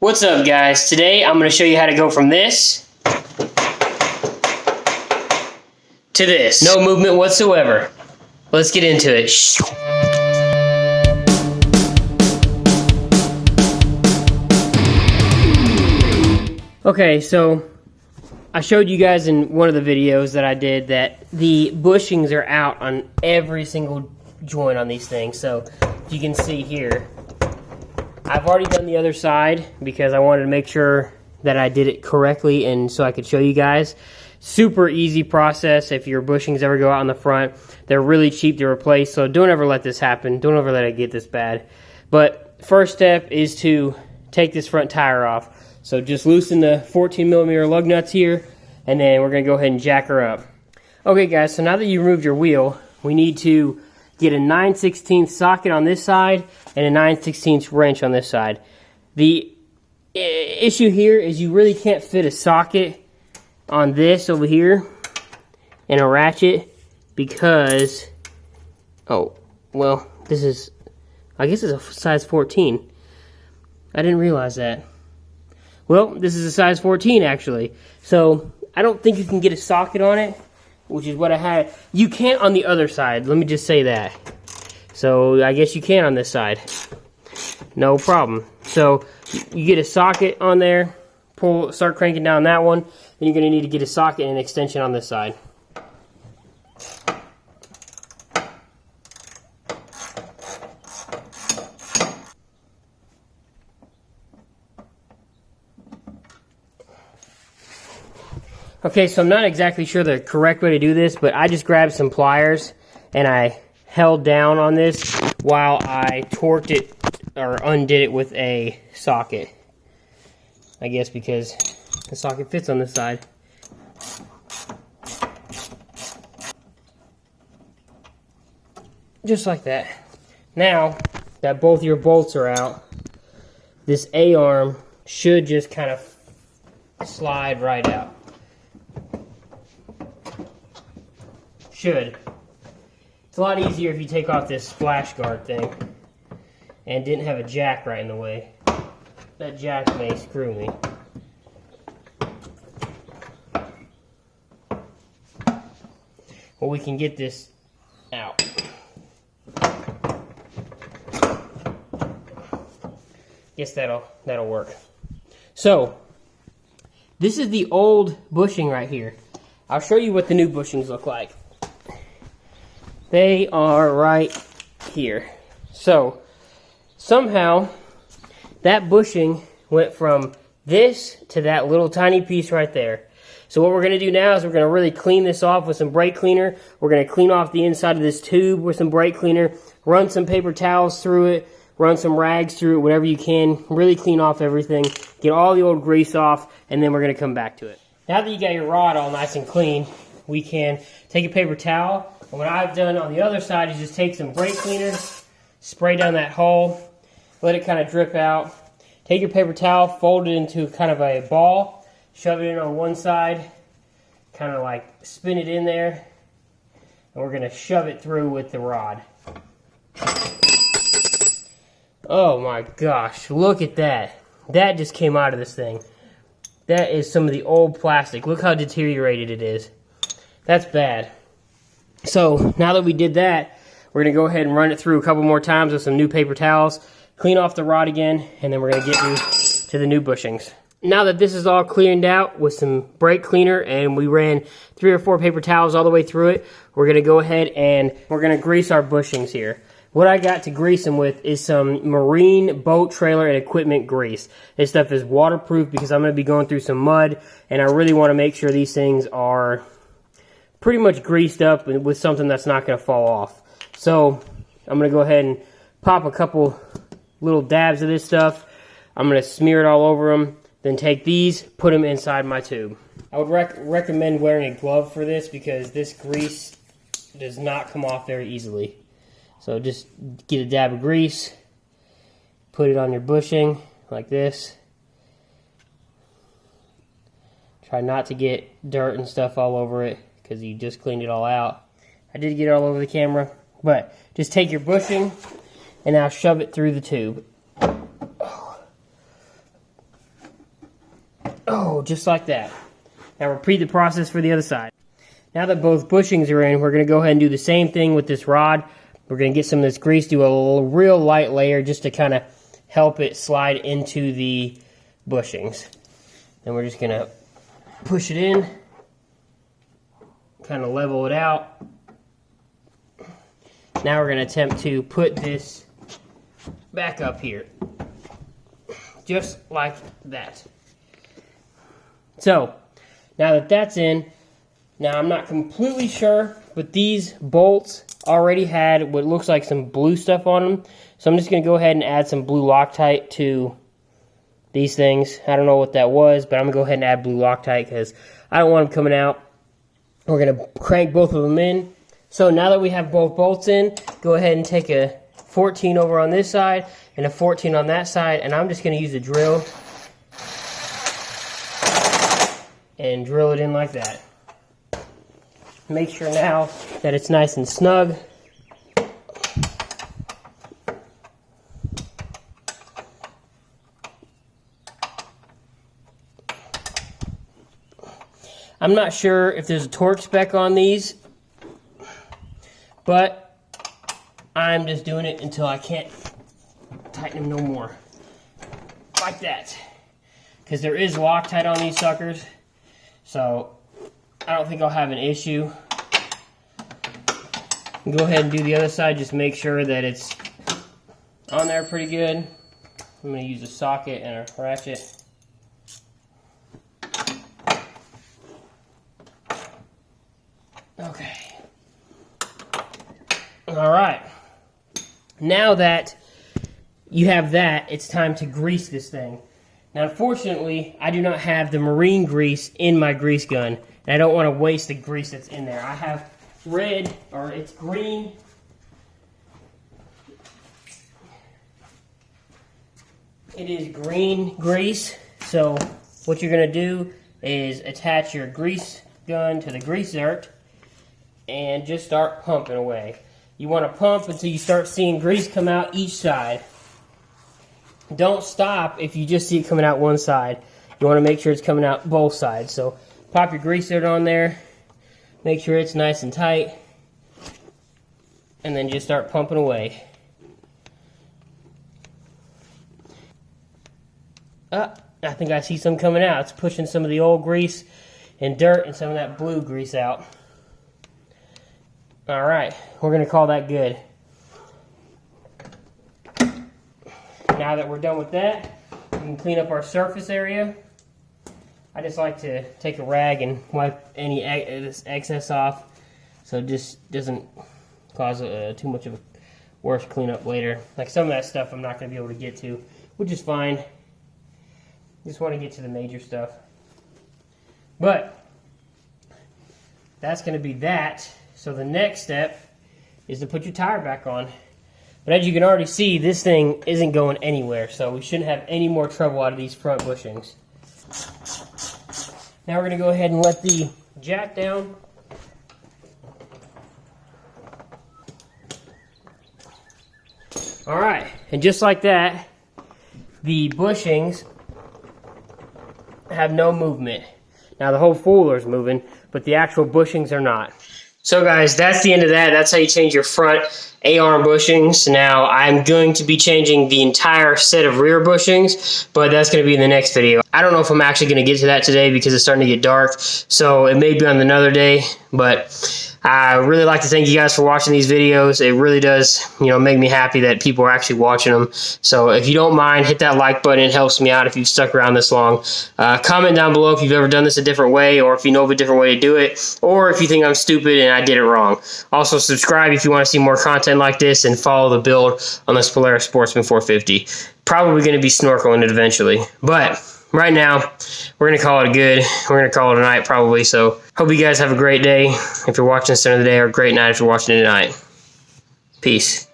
What's up, guys? Today I'm going to show you how to go from this to this. No movement whatsoever. Let's get into it. Okay, so I showed you guys in one of the videos that I did that the bushings are out on every single joint on these things. So you can see here, I've already done the other side because I wanted to make sure that I did it correctly and so I could show you guys. Super easy process if your bushings ever go out on the front. They're really cheap to replace, so don't ever let this happen. Don't ever let it get this bad. But first step is to take this front tire off. So just loosen the 14mm lug nuts here, and then we're going to go ahead and jack her up. Okay guys, so now that you removed your wheel, we need to get a 9/16 socket on this side and a 9/16 wrench on this side. The issue here is you really can't fit a socket on this over here and a ratchet because, oh, well, this is, I guess it's a size 14. I didn't realize that. Well, this is a size 14 actually. So I don't think you can get a socket on it, which is what I had. You can't on the other side, let me just say that. So I guess you can on this side. No problem. So you get a socket on there, start cranking down that one, then you're gonna need to get a socket and an extension on this side. Okay, so I'm not exactly sure the correct way to do this, but I just grabbed some pliers and I held down on this while I torqued it or undid it with a socket. I guess because the socket fits on this side. Just like that. Now that both your bolts are out, this A-arm should just kind of slide right out. Should. It's a lot easier if you take off this splash guard thing and didn't have a jack right in the way. That jack may screw me. Well, we can get this out. Guess that'll work. So, this is the old bushing right here. I'll show you what the new bushings look like. They are right here. So, somehow, that bushing went from this to that little tiny piece right there. So what we're going to do now is we're going to really clean this off with some brake cleaner. We're going to clean off the inside of this tube with some brake cleaner, run some paper towels through it, run some rags through it, whatever you can. Really clean off everything, get all the old grease off, and then we're going to come back to it. Now that you got your rod all nice and clean, we can take a paper towel. And what I've done on the other side is just take some brake cleaner, spray down that hole, let it kind of drip out. Take your paper towel, fold it into kind of a ball, shove it in on one side, kind of like spin it in there, and we're going to shove it through with the rod. Oh my gosh, look at that. That just came out of this thing. That is some of the old plastic. Look how deteriorated it is. That's bad. So now that we did that, we're going to go ahead and run it through a couple more times with some new paper towels, clean off the rod again, and then we're going to get to the new bushings. Now that this is all cleaned out with some brake cleaner and we ran 3 or 4 paper towels all the way through it, we're going to go ahead and we're going to grease our bushings here. What I got to grease them with is some marine boat trailer and equipment grease. This stuff is waterproof because I'm going to be going through some mud, and I really want to make sure these things are pretty much greased up with something that's not going to fall off. So I'm going to go ahead and pop a couple little dabs of this stuff. I'm going to smear it all over them, then take these, put them inside my tube. I would recommend wearing a glove for this because this grease does not come off very easily. So just get a dab of grease, put it on your bushing like this. Try not to get dirt and stuff all over it because you just cleaned it all out. I did get it all over the camera, but just take your bushing and now shove it through the tube. Oh, just like that. Now repeat the process for the other side. Now that both bushings are in, we're going to go ahead and do the same thing with this rod. We're going to get some of this grease, do a real light layer just to kind of help it slide into the bushings. Then we're just going to push it in, kind of level it out. Now we're going to attempt to put this back up here, just like that. So, now that that's in, now I'm not completely sure, but these bolts already had what looks like some blue stuff on them. So I'm just going to go ahead and add some blue Loctite to these things. I don't know what that was, but I'm going to go ahead and add blue Loctite because I don't want them coming out. We're going to crank both of them in. So now that we have both bolts in, go ahead and take a 14 over on this side and a 14 on that side, and I'm just going to use a drill and drill it in like that. Make sure now that it's nice and snug. I'm not sure if there's a torque spec on these, but I'm just doing it until I can't tighten them no more. Like that. Because there is Loctite on these suckers, so I don't think I'll have an issue. Go ahead and do the other side, just make sure that it's on there pretty good. I'm going to use a socket and a ratchet. Okay. Alright. Now that you have that, it's time to grease this thing. Now, unfortunately, I do not have the marine grease in my grease gun, and I don't want to waste the grease that's in there. I have red, or it's green. It is green grease, so what you're going to do is attach your grease gun to the grease zerk and just start pumping away. You want to pump until you start seeing grease come out each side. Don't stop if you just see it coming out one side. You want to make sure it's coming out both sides. So pop your grease zerk on there, make sure it's nice and tight, and then just start pumping away. I think I see some coming out. It's pushing some of the old grease and dirt and some of that blue grease out. Alright, we're going to call that good. Now that we're done with that, we can clean up our surface area. I just like to take a rag and wipe any this excess off so it just doesn't cause too much of a worse cleanup later. Like some of that stuff I'm not going to be able to get to, which is fine. Just want to get to the major stuff. But that's going to be that. So the next step is to put your tire back on. But as you can already see, this thing isn't going anywhere, so we shouldn't have any more trouble out of these front bushings. Now we're going to go ahead and let the jack down. Alright, and just like that, the bushings have no movement. Now the whole fooler is moving, but the actual bushings are not. So guys, that's the end of that. That's how you change your front A-arm bushings. Now, I'm going to be changing the entire set of rear bushings, but that's going to be in the next video. I don't know if I'm actually going to get to that today because it's starting to get dark, so it may be on another day, but I really like to thank you guys for watching these videos. It really does, make me happy that people are actually watching them. So if you don't mind, hit that like button. It helps me out if you've stuck around this long. Comment down below if you've ever done this a different way, or if you know of a different way to do it, or if you think I'm stupid and I did it wrong. Also, subscribe if you want to see more content like this, and follow the build on this Polaris Sportsman 450. Probably going to be snorkeling it eventually. But right now, we're going to call it good. We're going to call it a night probably. So hope you guys have a great day if you're watching this during the day, or a great night if you're watching it at night. Peace.